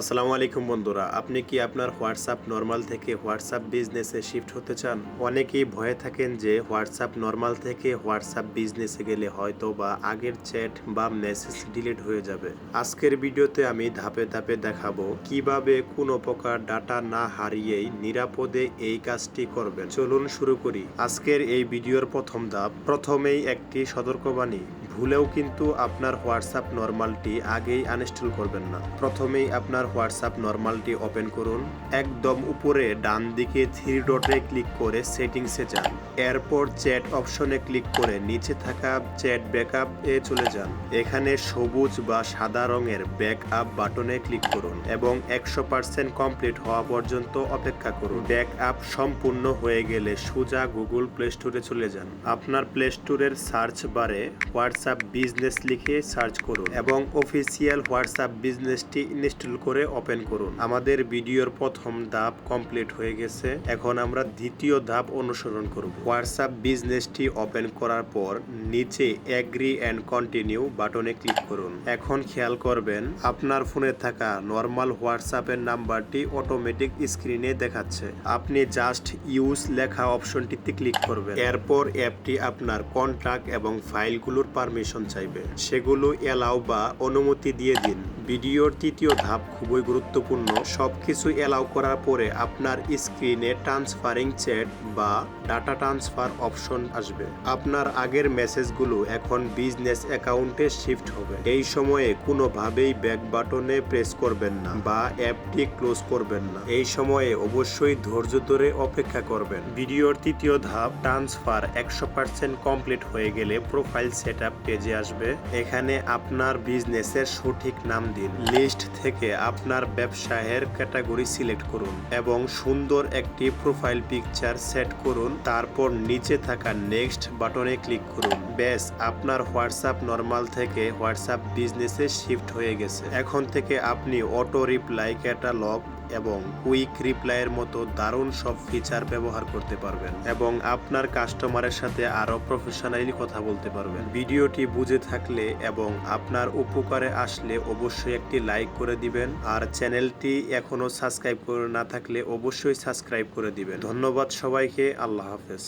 আসসালামু আলাইকুম বন্ধুরা, আপনি কি আপনার হোয়াটসঅ্যাপ নরমাল থেকে হোয়াটসঅ্যাপ বিজনেসে শিফট হতে চান? অনেকেই ভয়ে থাকেন যে হোয়াটসঅ্যাপ নরমাল থেকে হোয়াটসঅ্যাপ বিজনেসে গেলে হয়তো বা আগের চ্যাট বা মেসেজ ডিলিট হয়ে যাবে। আজকের ভিডিওতে আমি ধাপে ধাপে দেখাবো কিভাবে কোনো প্রকার ডাটা না হারিয়েই নিরাপদে এই কাজটি করবেন। চলুন শুরু করি। আজকের এই ভিডিওর প্রথম ধাপ, প্রথমেই একটি সতর্কবাণী। ভুলেও কিন্তু আপনার হোয়াটসঅ্যাপ নরমালটি আগেই আনইনস্টল করবেন না। প্রথমেই আপনার হোয়াটসঅ্যাপ নরমালটি ওপেন করুন। একদম উপরে ডান দিকে থ্রি ডটে ক্লিক করে সেটিংসে যান। এরপর চ্যাট অপশনে ক্লিক করে নিচে থাকা চ্যাট ব্যাকআপ এ চলে যান। এখানে সবুজ বা সাদা রঙের ব্যাকআপ বাটনে ক্লিক করুন এবং 100% কমপ্লিট হওয়া পর্যন্ত অপেক্ষা করুন। ব্যাকআপ সম্পূর্ণ হয়ে গেলে সোজা গুগল প্লে স্টোরে চলে যান। আপনার প্লে স্টোরের সার্চ বারে হোয়াটসঅ্যাপ বিজনেস লিখে সার্চ করুন এবং অফিসিয়াল হোয়াটসঅ্যাপ বিজনেসটি ইনস্টল করে ওপেন করুন। আমাদের ভিডিওর প্রথম ধাপ কমপ্লিট হয়ে গেছে। এখন আমরা দ্বিতীয় ধাপ অনুসরণ করব। হোয়াটসঅ্যাপ বিজনেসটি ওপেন করার পর নিচে এগ্রি অ্যান্ড কন্টিনিউ বাটনে ক্লিক করুন। এখন খেয়াল করবেন আপনার ফোনে থাকা নর্মাল হোয়াটসঅ্যাপের নাম্বারটি অটোমেটিক স্ক্রিনে দেখাচ্ছে। আপনি জাস্ট ইউজ লেখা অপশনটিতে ক্লিক করবেন। এরপর অ্যাপটি আপনার কন্টাক্ট এবং ফাইলগুলোর পারমিশন চাইবে, সেগুলো এলাও বা অনুমতি দিয়ে দিন। ভিডিওর তৃতীয় ধাপ খুবই গুরুত্বপূর্ণ। সবকিছু এলাও করার পরে আপনার স্ক্রিনে ট্রান্সফারিং চ্যাট বা ডাটা ট্রান্সফার অপশন আসবে। আপনার আগের মেসেজগুলো এখন বিজনেস অ্যাকাউন্টে শিফট হবে। এই সময়ে কোনোভাবেই ব্যাক বাটনে প্রেস করবেন না বা অ্যাপটি ক্লোজ করবেন না। এই সময়ে অবশ্যই ধৈর্য ধরে অপেক্ষা করবেন। ভিডিওর তৃতীয় ধাপ ট্রান্সফার 100% কমপ্লিট হয়ে গেলে প্রোফাইল সেটআপ পেজে আসবে। এখানে আপনার বিজনেসের সঠিক নাম দিন। লিস্ট থেকে আপনার ব্যবসায়ের ক্যাটাগরি সিলেক্ট করুন এবং সুন্দর একটি প্রোফাইল পিকচার সেট করুন। তারপর নিচে থাকা নেক্সট বাটনে ক্লিক করুন। ব্যাস, আপনার হোয়াটসঅ্যাপ নরমাল থেকে হোয়াটসঅ্যাপ বিজনেসে শিফট হয়ে গেছে। এখন থেকে আপনি অটো রিপ্লাই, ক্যাটালগ এবং কুইক রিপ্লাইয়ের মতো দারুণ সব ফিচার ব্যবহার করতে পারবেন এবং আপনার কাস্টমারের সাথে আরো প্রফেশনালি কথা বলতে পারবেন। ভিডিওটি বুঝে থাকলে এবং আপনার উপকারে আসলে অবশ্যই একটি লাইক করে দিবেন আর চ্যানেলটি এখনো সাবস্ক্রাইব করে না থাকলে অবশ্যই সাবস্ক্রাইব করে দিবেন। ধন্যবাদ সবাইকে। আল্লাহ হাফেজ।